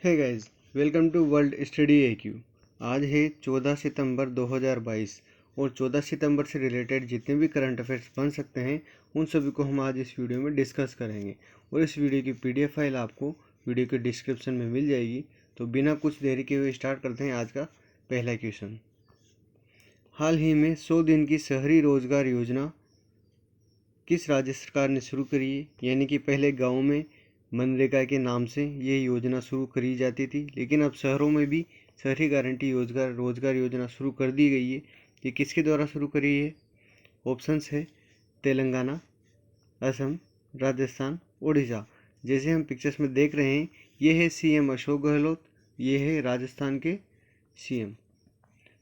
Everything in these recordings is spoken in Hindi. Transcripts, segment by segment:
Hey guys, welcome to World Study AQ। आज है 14 सितंबर 2022 और 14 सितंबर से रिलेटेड जितने भी करंट अफेयर्स बन सकते हैं उन सभी को हम आज इस वीडियो में डिस्कस करेंगे। और इस वीडियो की PDF फाइल आपको वीडियो के डिस्क्रिप्शन में मिल जाएगी। तो बिना कुछ देरी के हुए स्टार्ट करते हैं आज का पहला क्वेश्चन। हाल ही में 100 दिन की शहरी रोजगार योजना किस राज्य सरकार ने शुरू करी है? यानी कि पहले गाँव में मनरेगा के नाम से ये योजना शुरू करी जाती थी, लेकिन अब शहरों में भी शहरी गारंटी रोजगार योजना शुरू कर दी गई है। ये किसके द्वारा शुरू करी है? ऑप्शंस है तेलंगाना, असम, राजस्थान, उड़ीसा। जैसे हम पिक्चर्स में देख रहे हैं, ये है CM अशोक गहलोत, ये है राजस्थान के CM।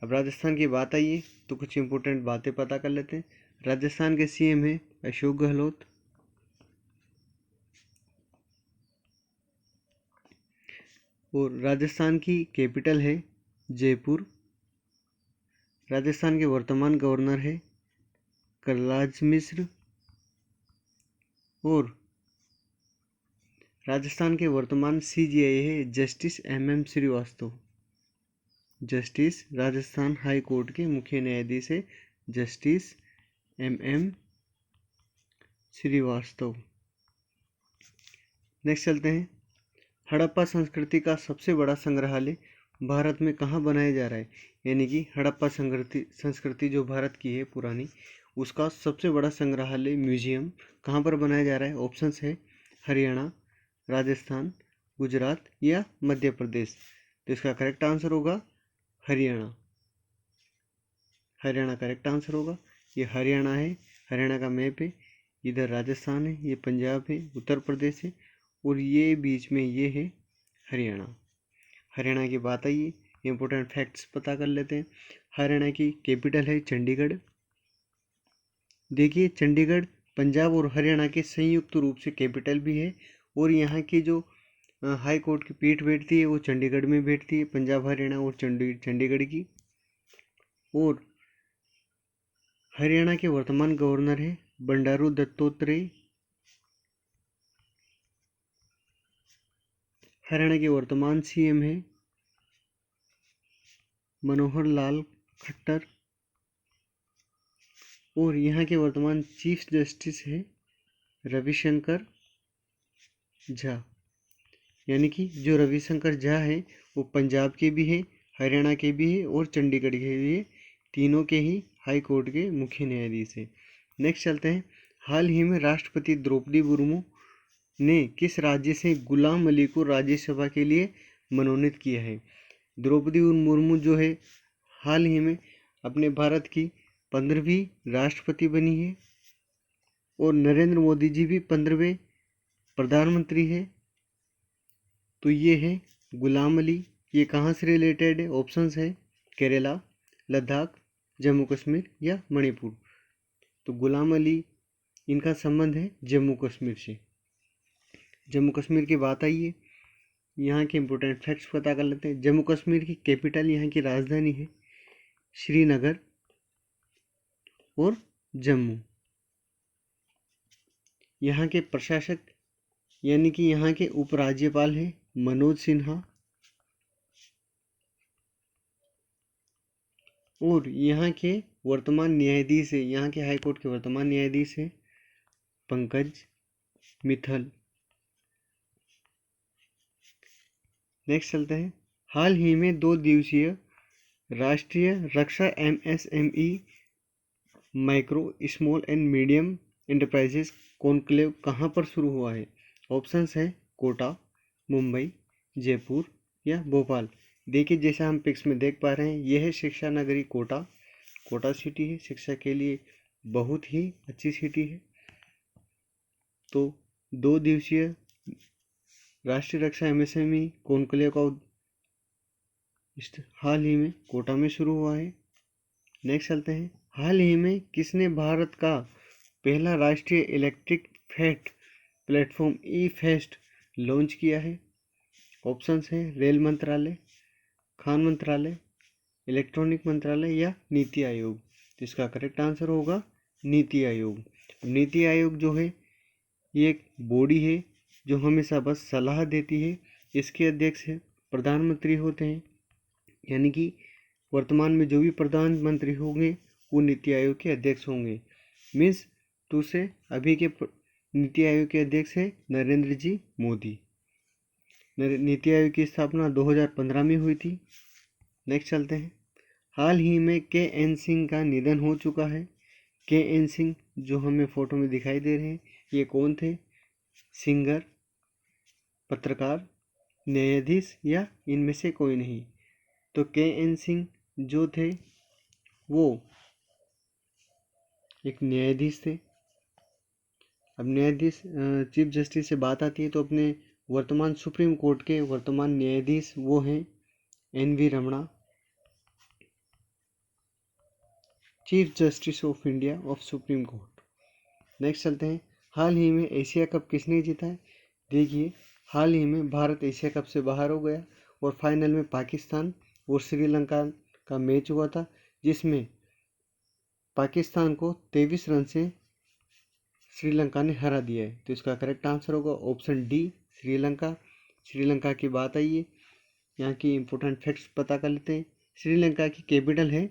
अब राजस्थान की बात आई है तो कुछ इंपॉर्टेंट बातें पता कर लेते हैं। राजस्थान के CM है अशोक गहलोत और राजस्थान की कैपिटल है जयपुर। राजस्थान के वर्तमान गवर्नर है कलराज मिश्र और राजस्थान के वर्तमान CJI है justice MM Srivastava. Justice Rajasthan high court के मुख्य न्यायाधीश है जस्टिस MM श्रीवास्तव। नेक्स्ट चलते हैं। हड़प्पा संस्कृति का सबसे बड़ा संग्रहालय भारत में कहाँ बनाया जा रहा है? यानी कि हड़प्पा संस्कृति जो भारत की है पुरानी, उसका सबसे बड़ा संग्रहालय म्यूजियम कहाँ पर बनाया जा रहा है? ऑप्शंस है हरियाणा, राजस्थान, गुजरात या मध्य प्रदेश। तो इसका करेक्ट आंसर होगा हरियाणा। हरियाणा करेक्ट आंसर होगा। ये हरियाणा है, हरियाणा का मैप है। इधर राजस्थान है, ये पंजाब है, उत्तर प्रदेश है और ये बीच में ये है हरियाणा। हरियाणा की बात आई है, इंपॉर्टेंट फैक्ट्स पता कर लेते हैं। हरियाणा की कैपिटल है चंडीगढ़। देखिए, चंडीगढ़ पंजाब और हरियाणा के संयुक्त रूप से कैपिटल भी है और यहाँ की जो हाई कोर्ट की पीठ बैठती है वो चंडीगढ़ में बैठती है, पंजाब हरियाणा और चंडीगढ़ की। और हरियाणा के वर्तमान गवर्नर है बंडारू दत्तात्रेय। हरियाणा के वर्तमान CM है मनोहर लाल खट्टर और यहाँ के वर्तमान चीफ जस्टिस है रविशंकर झा। यानी कि जो रविशंकर झा है वो पंजाब के भी है, हरियाणा के भी है और चंडीगढ़ के भी है, तीनों के ही हाई कोर्ट के मुख्य न्यायाधीश है। नेक्स्ट चलते हैं। हाल ही में राष्ट्रपति द्रौपदी मुर्मू ने किस राज्य से गुलाम अली को राज्यसभा के लिए मनोनीत किया है? द्रौपदी मुर्मू जो है हाल ही में अपने भारत की 15वीं राष्ट्रपति बनी है और नरेंद्र मोदी जी भी 15वें प्रधानमंत्री है। तो ये है गुलाम अली। ये कहाँ से रिलेटेड है? ऑप्शंस है केरला, लद्दाख, जम्मू कश्मीर या मणिपुर। तो गुलाम अली इनका संबंध है जम्मू कश्मीर से। जम्मू कश्मीर की बात आई है, यहाँ के इंपॉर्टेंट फैक्ट्स पता कर लेते हैं। जम्मू कश्मीर की कैपिटल, यहाँ की राजधानी है श्रीनगर और जम्मू। यहाँ के प्रशासक यानी कि यहाँ के उपराज्यपाल हैं मनोज सिन्हा और यहाँ के वर्तमान न्यायाधीश है, यहाँ के हाईकोर्ट के वर्तमान न्यायाधीश है पंकज मित्तल। नेक्स्ट चलते हैं। हाल ही में 2 दिवसीय राष्ट्रीय रक्षा MSME micro small and medium enterprises conclave कहाँ पर शुरू हुआ है? ऑप्शंस है कोटा, मुंबई, जयपुर या भोपाल। देखिए, जैसा हम पिक्स में देख पा रहे हैं, यह है शिक्षा नगरी कोटा। कोटा सिटी है, शिक्षा के लिए बहुत ही अच्छी सिटी है। तो 2 दिवसीय राष्ट्रीय रक्षा MSME कॉन्क्लेव का हाल ही में कोटा में शुरू हुआ है। नेक्स्ट चलते हैं। हाल ही में किसने भारत का पहला राष्ट्रीय इलेक्ट्रिक फेस्ट प्लेटफॉर्म E-फेस्ट लॉन्च किया है? ऑप्शंस है रेल मंत्रालय, खान मंत्रालय, इलेक्ट्रॉनिक मंत्रालय या नीति आयोग। तो इसका करेक्ट आंसर होगा नीति आयोग। नीति आयोग जो है ये एक बॉडी है जो हमेशा बस सलाह देती है। इसके अध्यक्ष है प्रधानमंत्री होते हैं, यानी कि वर्तमान में जो भी प्रधानमंत्री होंगे वो नीति आयोग के अध्यक्ष होंगे। मीन्स दूसरे अभी के नीति आयोग के अध्यक्ष है नरेंद्र जी मोदी। नीति आयोग की स्थापना 2015 में हुई थी। नेक्स्ट चलते हैं। हाल ही में के.एन. सिंह का निधन हो चुका है। के.एन. सिंह जो हमें फोटो में दिखाई दे रहे हैं, ये कौन थे? सिंगर, पत्रकार, न्यायाधीश या इनमें से कोई नहीं। तो के.एन. सिंह जो थे वो एक न्यायाधीश थे। अब न्यायाधीश चीफ जस्टिस से बात आती है तो अपने वर्तमान सुप्रीम कोर्ट के वर्तमान न्यायाधीश वो हैं NV. Ramana, chief justice of India of supreme court. Next चलते हैं। हाल ही में एशिया कप किसने जीता है? देखिए, हाल ही में भारत एशिया कप से बाहर हो गया और फाइनल में पाकिस्तान और श्रीलंका का मैच हुआ था, जिसमें पाकिस्तान को 23 रन से श्रीलंका ने हरा दिया है। तो इसका करेक्ट आंसर होगा ऑप्शन डी, श्रीलंका। श्रीलंका की बात आई है, यहाँ की इंपॉर्टेंट फैक्ट्स पता कर लेते हैं। श्रीलंका की कैपिटल है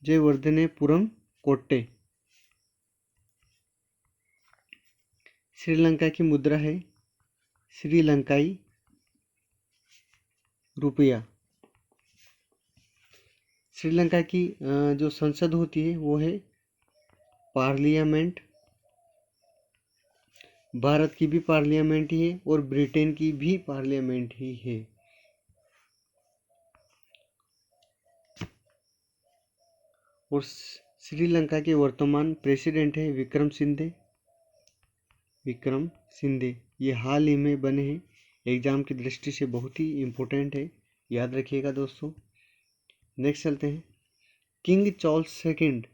जयवर्धनेपुरम कोट्टे। श्रीलंका की मुद्रा है श्रीलंकाई रुपया। श्रीलंका की जो संसद होती है वो है पार्लियामेंट। भारत की भी पार्लियामेंट ही है और ब्रिटेन की भी पार्लियामेंट ही है। और श्रीलंका के वर्तमान प्रेसिडेंट है विक्रम सिंधे। ये हाल ही में बने हैं, एग्जाम की दृष्टि से बहुत ही इम्पोर्टेंट है, याद रखिएगा दोस्तों। नेक्स्ट चलते हैं। किंग चार्ल्स सेकंड,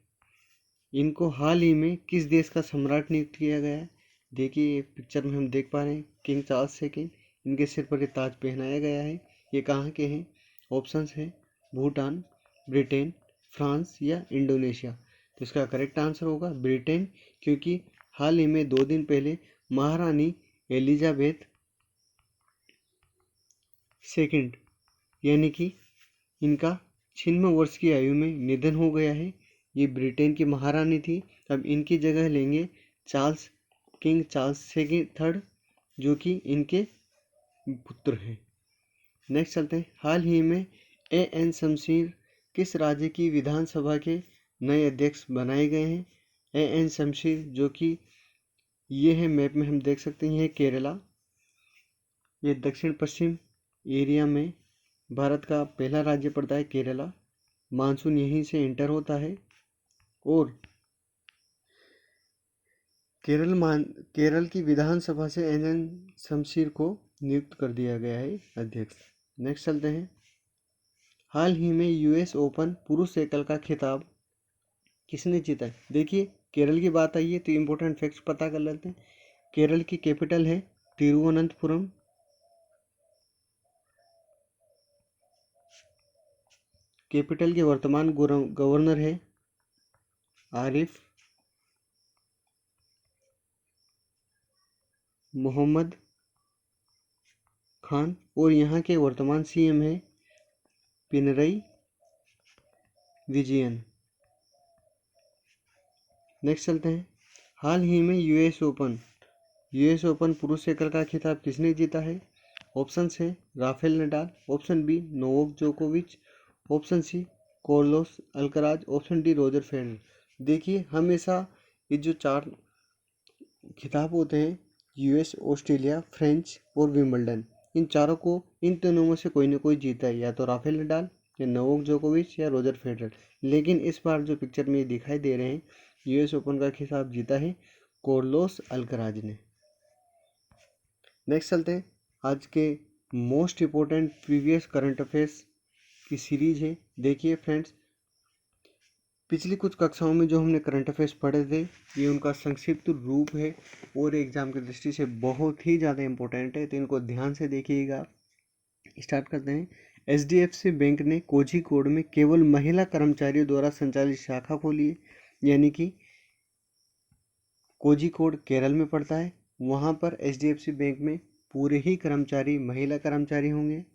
इनको हाल ही में किस देश का सम्राट नियुक्त किया गया है? देखिए पिक्चर में हम देख पा रहे हैं किंग चार्ल्स सेकंड, इनके सिर पर ये ताज पहनाया गया है। ये कहाँ के हैं? ऑप्शंस हैं भूटान, ब्रिटेन, फ्रांस या इंडोनेशिया। तो इसका करेक्ट आंसर होगा ब्रिटेन, क्योंकि हाल ही में 2 दिन पहले महारानी एलिजाबेथ सेकंड यानी कि इनका 96वें वर्ष की आयु में निधन हो गया है। ये ब्रिटेन की महारानी थी। अब इनकी जगह लेंगे किंग चार्ल्स सेकंड थर्ड, जो कि इनके पुत्र हैं। नेक्स्ट चलते हैं। हाल ही में ए.एन. शमशीर किस राज्य की विधानसभा के नए अध्यक्ष बनाए गए हैं? ए.एन. शमशीर जो कि ये है, मैप में हम देख सकते हैं, केरला। ये दक्षिण पश्चिम एरिया में भारत का पहला राज्य पड़ता है केरला। मानसून यहीं से एंटर होता है और केरल की विधानसभा से एन शमशीर को नियुक्त कर दिया गया है अध्यक्ष। नेक्स्ट चलते हैं। हाल ही में यूएस ओपन पुरुष एकल का खिताब किसने जीता है? देखिए केरल की बात आई है तो इम्पोर्टेंट फैक्ट्स पता कर लेते हैं। केरल की कैपिटल है तिरुवनंतपुरम। कैपिटल के वर्तमान गवर्नर है आरिफ मोहम्मद खान और यहाँ के वर्तमान सीएम है पिनरई विजयन। नेक्स्ट चलते हैं। हाल ही में यूएस ओपन पुरुष एकल का खिताब किसने जीता है? ऑप्शन है Rafael Nadal, option B Novak जोकोविच, option C Carlos Alcaraz, option D Roger Federer. देखिए हमेशा ये जो 4 खिताब होते हैं यूएस, ऑस्ट्रेलिया, फ्रेंच और विंबलडन, इन चारों को इन तीनों में से कोई ना कोई जीता है, या तो राफेल नडाल या नोवाक जोकोविच या रोजर फेडरर। लेकिन इस बार जो पिक्चर में दिखाई दे रहे हैं यूएस ओपन का खिताब जीता है कार्लोस अल्कराज ने। नेक्स्ट चलते हैं। आज के most important previous current affairs की सीरीज है। देखिए फ्रेंड्स, पिछली कुछ कक्षाओं में जो हमने करंट अफेयर्स पढ़े थे ये उनका संक्षिप्त रूप है और एग्जाम की दृष्टि से बहुत ही ज़्यादा इम्पोर्टेंट है, तो इनको ध्यान से देखिएगा। स्टार्ट करते हैं। एचडीएफसी बैंक ने कोझिकोड में केवल महिला कर्मचारियों द्वारा संचालित शाखा खोली है, यानी कि कोझिकोड केरल में पड़ता है वहाँ पर HDFC बैंक में पूरे ही कर्मचारी महिला कर्मचारी होंगे।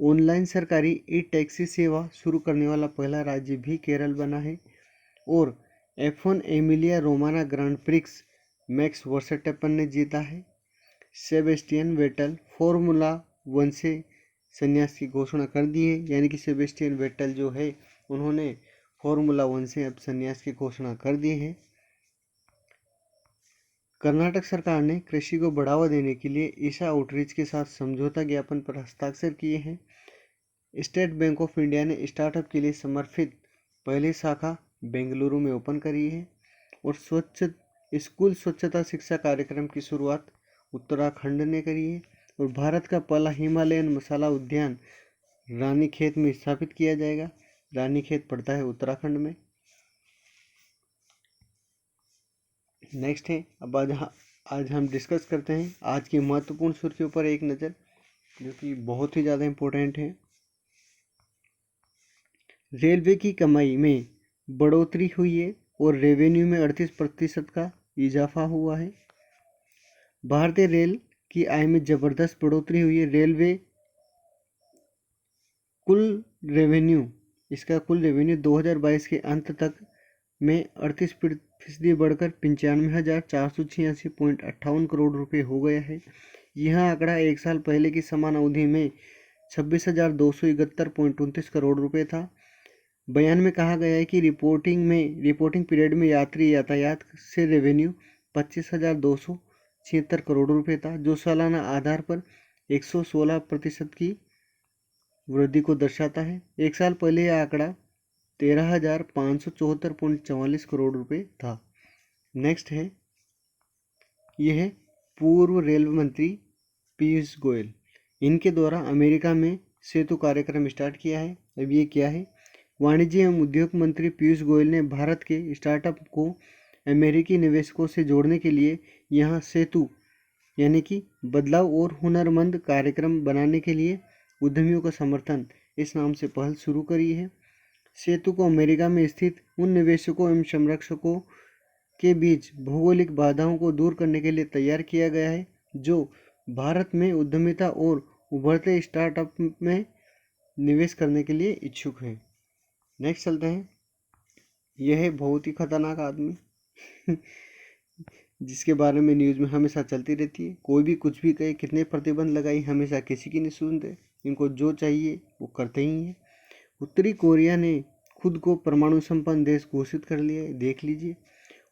ऑनलाइन सरकारी ई टैक्सी सेवा शुरू करने वाला पहला राज्य भी केरल बना है। और F1 Emilia Romagna Grand Prix Max Verstappen ने जीता है। सेबेस्टियन वेटल फॉर्मूला 1 से संन्यास की घोषणा कर दी है, यानी कि सेबेस्टियन वेटल जो है उन्होंने फॉर्मूला 1 से अब संन्यास की घोषणा कर दी है। कर्नाटक सरकार ने कृषि को बढ़ावा देने के लिए ईशा आउटरीच के साथ समझौता ज्ञापन पर हस्ताक्षर किए हैं। स्टेट बैंक ऑफ इंडिया ने स्टार्टअप के लिए समर्पित पहली शाखा बेंगलुरु में ओपन करी है। और स्कूल स्वच्छता शिक्षा कार्यक्रम की शुरुआत उत्तराखंड ने करी है। और भारत का पहला हिमालयन मसाला उद्यान रानीखेत में स्थापित किया जाएगा। रानीखेत पड़ता है उत्तराखंड में। नेक्स्ट है, अब आज हम डिस्कस करते हैं आज की महत्वपूर्ण सुर्खियों पर एक नज़र, जो कि बहुत ही ज़्यादा इम्पोर्टेंट है। रेलवे की कमाई में बढ़ोतरी हुई है और रेवेन्यू में 38% का इजाफा हुआ है। भारतीय रेल की आय में ज़बरदस्त बढ़ोतरी हुई है। इसका कुल रेवेन्यू 2022 के अंत तक में 38% बढ़कर 95,486.58 करोड़ रुपए हो गया है। यह आंकड़ा एक साल पहले की समान अवधि में 26,271.29 करोड़ रुपए था। बयान में कहा गया है कि रिपोर्टिंग पीरियड में यात्री यातायात से रेवेन्यू 25,276 करोड़ रुपए था, जो सालाना आधार पर 116% की वृद्धि को दर्शाता है। एक साल पहले यह आंकड़ा 13,574.44 करोड़ रुपए था। नेक्स्ट है, यह है पूर्व रेल मंत्री पीयूष गोयल। इनके द्वारा अमेरिका में सेतु कार्यक्रम स्टार्ट किया है। अब ये क्या है? वाणिज्य एवं उद्योग मंत्री पीयूष गोयल ने भारत के स्टार्टअप को अमेरिकी निवेशकों से जोड़ने के लिए यहाँ सेतु यानी कि बदलाव और हुनरमंद कार्यक्रम बनाने के लिए उद्यमियों का समर्थन इस नाम से पहल शुरू करी है। सेतु को अमेरिका में स्थित उन निवेशकों एवं संरक्षकों के बीच भौगोलिक बाधाओं को दूर करने के लिए तैयार किया गया है, जो भारत में उद्यमिता और उभरते स्टार्टअप में निवेश करने के लिए इच्छुक हैं। नेक्स्ट चलते हैं, यह है बहुत ही खतरनाक आदमी जिसके बारे में न्यूज़ में हमेशा चलती रहती है। कोई भी कुछ भी कहे, कितने प्रतिबंध लगाई, हमेशा किसी की नहीं सुनते। इनको जो चाहिए वो करते ही हैं। उत्तरी कोरिया ने खुद को परमाणु संपन्न देश घोषित कर लिया है। देख लीजिए,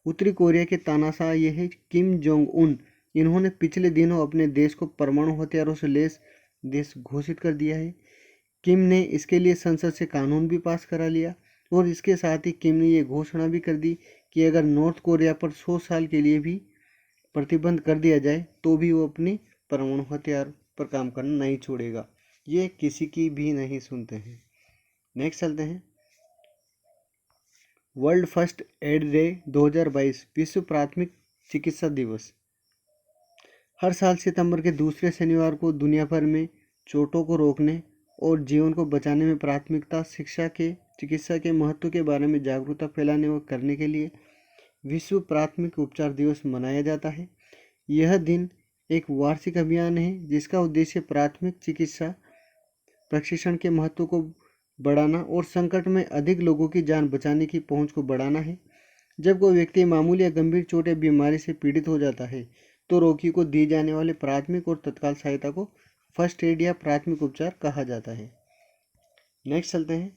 उत्तरी कोरिया के तानाशाह ये है किम जोंग उन। इन्होंने पिछले दिनों अपने देश को परमाणु हथियारों से लैस देश घोषित कर दिया है। किम ने इसके लिए संसद से कानून भी पास करा लिया और इसके साथ ही किम ने ये घोषणा भी कर दी कि अगर नॉर्थ कोरिया पर 100 साल के लिए भी प्रतिबंध कर दिया जाए तो भी वो अपनी परमाणु हथियार पर काम करना नहीं छोड़ेगा। ये किसी की भी नहीं सुनते हैं। नेक्स्ट चलते हैं, वर्ल्ड फर्स्ट एड डे 2022 विश्व प्राथमिक चिकित्सा दिवस। हर साल सितंबर के दूसरे शनिवार को दुनिया भर में चोटों को रोकने और जीवन को बचाने में प्राथमिकता चिकित्सा के महत्व के बारे में जागरूकता फैलाने और करने के लिए विश्व प्राथमिक उपचार दिवस मनाया जाता है। यह दिन एक वार्षिक अभियान है जिसका उद्देश्य प्राथमिक चिकित्सा प्रशिक्षण के महत्व को बढ़ाना और संकट में अधिक लोगों की जान बचाने की पहुंच को बढ़ाना है। जब कोई व्यक्ति मामूली या गंभीर चोट या बीमारी से पीड़ित हो जाता है तो रोगी को दी जाने वाले प्राथमिक और तत्काल सहायता को फर्स्ट एड या प्राथमिक उपचार कहा जाता है। नेक्स्ट चलते हैं,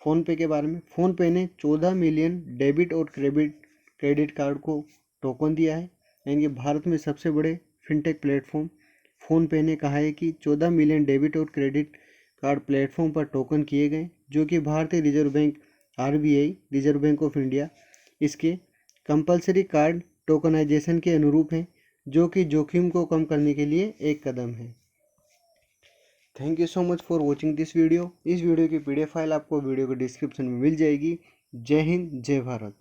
फ़ोनपे के बारे में। फ़ोनपे ने 14 मिलियन डेबिट और क्रेडिट कार्ड को टोकन दिया है, यानी कि भारत में सबसे बड़े फिनटेक प्लेटफॉर्म फ़ोनपे ने कहा है कि 14 मिलियन डेबिट और क्रेडिट कार्ड प्लेटफॉर्म पर टोकन किए गए, जो कि भारतीय reserve bank RBI reserve bank of India इसके कंपलसरी कार्ड टोकनाइजेशन के अनुरूप हैं, जो कि जोखिम को कम करने के लिए एक कदम है। Thank you so much for watching this video. इस वीडियो की PDF फाइल आपको वीडियो के डिस्क्रिप्शन में मिल जाएगी। जय हिंद, जय भारत।